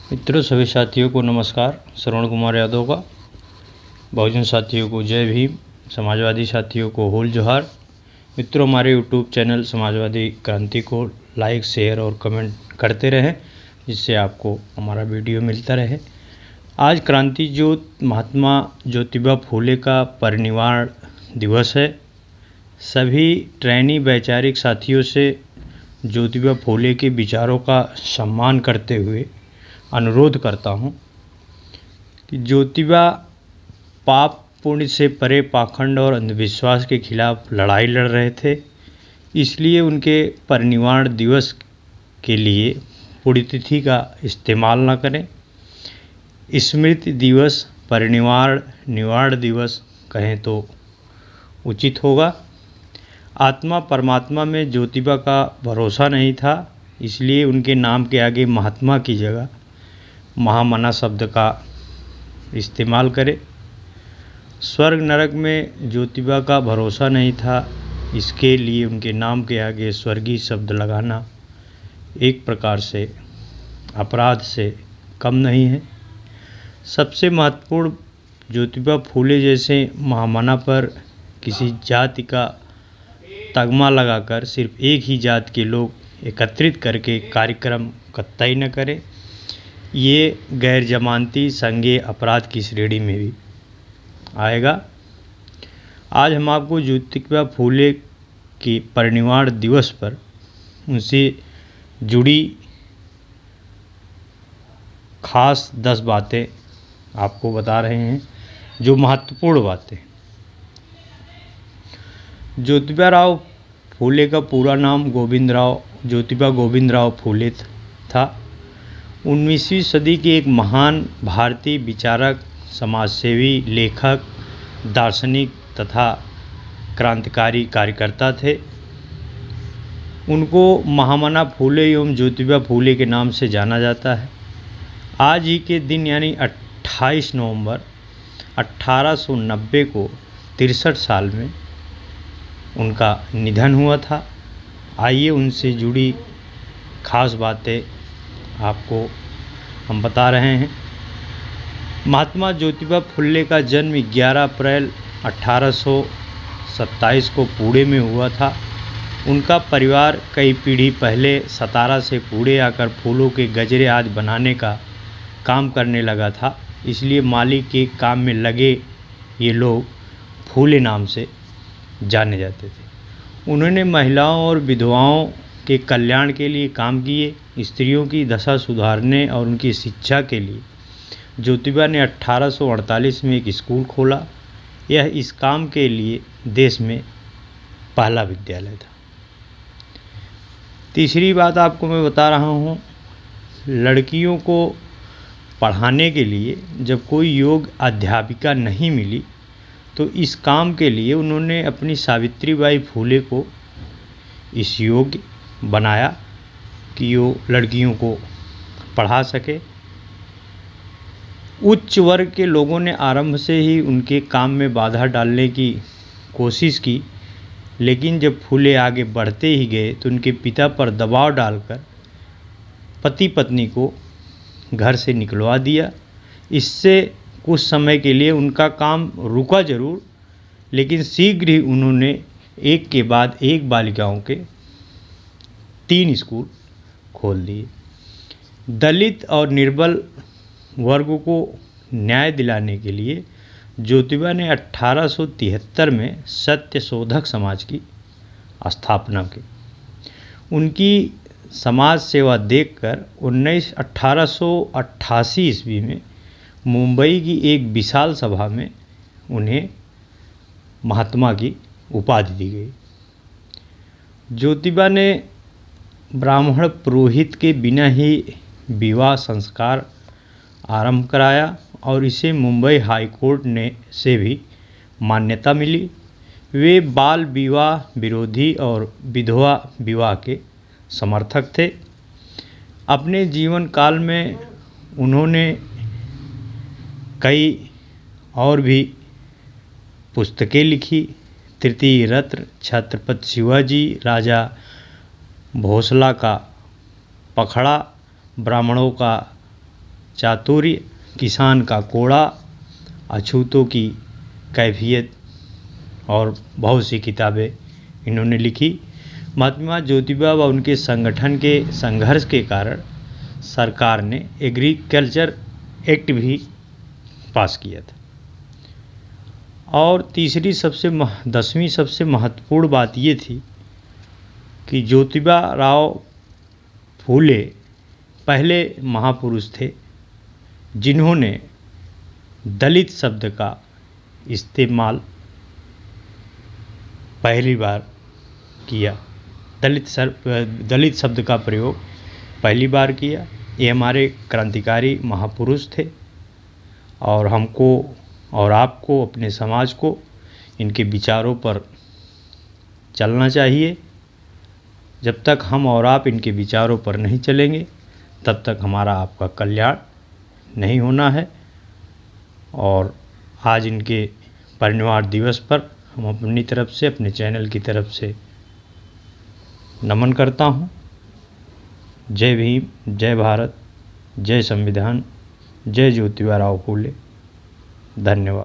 मित्रों, सभी साथियों को नमस्कार। श्रवण कुमार यादव का। बहुजन साथियों को जय भीम, समाजवादी साथियों को होल जोहार। मित्रों, हमारे यूट्यूब चैनल समाजवादी क्रांति को लाइक, शेयर और कमेंट करते रहें, जिससे आपको हमारा वीडियो मिलता रहे। आज क्रांति ज्योति महात्मा ज्योतिबा फूले का परिनिर्वाण दिवस है। सभी ट्रेनी वैचारिक साथियों से ज्योतिबा फूले के विचारों का सम्मान करते हुए अनुरोध करता हूं कि ज्योतिबा पाप पुण्य से परे पाखंड और अंधविश्वास के खिलाफ लड़ाई लड़ रहे थे। इसलिए उनके परिनिर्वाण दिवस के लिए पुण्यतिथि का इस्तेमाल न करें। स्मृति दिवस, परिनिर्वाण दिवस कहें तो उचित होगा। आत्मा परमात्मा में ज्योतिबा का भरोसा नहीं था, इसलिए उनके नाम के आगे महात्मा की जगह महामना शब्द का इस्तेमाल करें। स्वर्ग नरक में ज्योतिबा का भरोसा नहीं था, इसके लिए उनके नाम के आगे स्वर्गीय शब्द लगाना एक प्रकार से अपराध से कम नहीं है। सबसे महत्वपूर्ण, ज्योतिबा फूले जैसे महामना पर किसी जाति का तगमा लगाकर सिर्फ एक ही जात के लोग एकत्रित करके कार्यक्रम कतई न करें। ये गैर जमानती संज्ञेय अपराध की श्रेणी में भी आएगा। आज हम आपको ज्योतिबा फूले के परिनिर्वाण दिवस पर उनसे जुड़ी खास 10 बातें आपको बता रहे हैं, जो महत्वपूर्ण बातें। ज्योतिबा राव फूले का पूरा नाम ज्योतिबा गोविंदराव फूले था। 19वीं सदी के एक महान भारतीय विचारक, समाजसेवी, लेखक, दार्शनिक तथा क्रांतिकारी कार्यकर्ता थे। उनको महामना फूले एवं ज्योतिबा फूले के नाम से जाना जाता है। आज ही के दिन यानी 28 नवंबर 1890 को 63 साल में उनका निधन हुआ था। आइए उनसे जुड़ी खास बातें आपको हम बता रहे हैं। महात्मा ज्योतिबा फूले का जन्म 11 अप्रैल 1827 को पुणे में हुआ था। उनका परिवार कई पीढ़ी पहले सतारा से पुणे आकर फूलों के गजरे आदि बनाने का काम करने लगा था, इसलिए माली के काम में लगे ये लोग फूले नाम से जाने जाते थे। उन्होंने महिलाओं और विधवाओं के कल्याण के लिए काम किए। स्त्रियों की दशा सुधारने और उनकी शिक्षा के लिए ज्योतिबा ने 1848 में एक स्कूल खोला। यह इस काम के लिए देश में पहला विद्यालय था। तीसरी बात आपको मैं बता रहा हूँ, लड़कियों को पढ़ाने के लिए जब कोई योग्य अध्यापिका नहीं मिली तो इस काम के लिए उन्होंने अपनी सावित्रीबाई फूले को इस योग्य बनाया कि वो लड़कियों को पढ़ा सके। उच्च वर्ग के लोगों ने आरंभ से ही उनके काम में बाधा डालने की कोशिश की, लेकिन जब फूले आगे बढ़ते ही गए तो उनके पिता पर दबाव डालकर पति पत्नी को घर से निकलवा दिया। इससे कुछ समय के लिए उनका काम रुका जरूर, लेकिन शीघ्र ही उन्होंने एक के बाद एक बालिकाओं के 3 स्कूल खोल दिए। दलित और निर्बल वर्ग को न्याय दिलाने के लिए ज्योतिबा ने 1873 में सत्यशोधक समाज की स्थापना की। उनकी समाज सेवा देखकर 1888 ईस्वी में मुंबई की एक विशाल सभा में उन्हें महात्मा की उपाधि दी गई। ज्योतिबा ने ब्राह्मण पुरोहित के बिना ही विवाह संस्कार आरंभ कराया और इसे मुंबई हाई कोर्ट ने से भी मान्यता मिली। वे बाल विवाह विरोधी और विधवा विवाह के समर्थक थे। अपने जीवन काल में उन्होंने कई और भी पुस्तकें लिखी। तृतीय रत्न, छत्रपति शिवाजी, राजा भोसला का पखड़ा, ब्राह्मणों का चातुर्य, किसान का कोड़ा, अछूतों की कैफियत और बहुत सी किताबें इन्होंने लिखी। महात्मा ज्योतिबा व उनके संगठन के संघर्ष के कारण सरकार ने एग्रीकल्चर एक्ट भी पास किया था। और तीसरी 10वीं सबसे महत्वपूर्ण बात ये थी कि ज्योतिबा राव फूले पहले महापुरुष थे जिन्होंने दलित शब्द का इस्तेमाल पहली बार किया। दलित शब्द का प्रयोग पहली बार किया। ये हमारे क्रांतिकारी महापुरुष थे और हमको और आपको, अपने समाज को इनके विचारों पर चलना चाहिए। जब तक हम और आप इनके विचारों पर नहीं चलेंगे तब तक हमारा आपका कल्याण नहीं होना है। और आज इनके परिनिर्वाण दिवस पर हम अपनी तरफ से, अपने चैनल की तरफ से नमन करता हूँ। जय भीम, जय भारत, जय संविधान, जय ज्योतिबा राव फूले। धन्यवाद।